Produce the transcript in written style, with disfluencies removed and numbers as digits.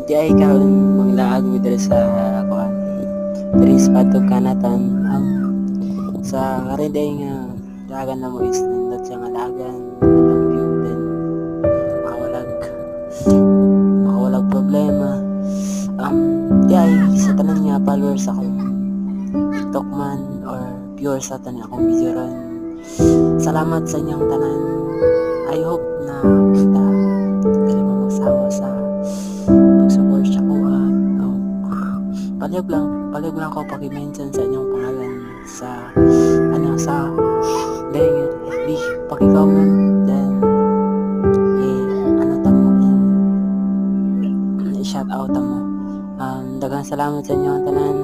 Di ay karon manglaag mi diri sa kuan. Diri sa Patog Kanatan. Sa karon day nga dagan na mo is nindot siya nga dagan, ang view then makawalag makawalag problema. Di ay sa tanan nga followers akong TikTok man or viewers sa tanan akong video ron. Salamat sa inyong tanan. I hope na basta dili mo magsawa sa pag-support sa ko. Palyog lang ako pag-mention sa inyong pangalan sa sa dahil FB pag-comment then tamo i-shout out mo. Daghang salamat sa inyong tanan.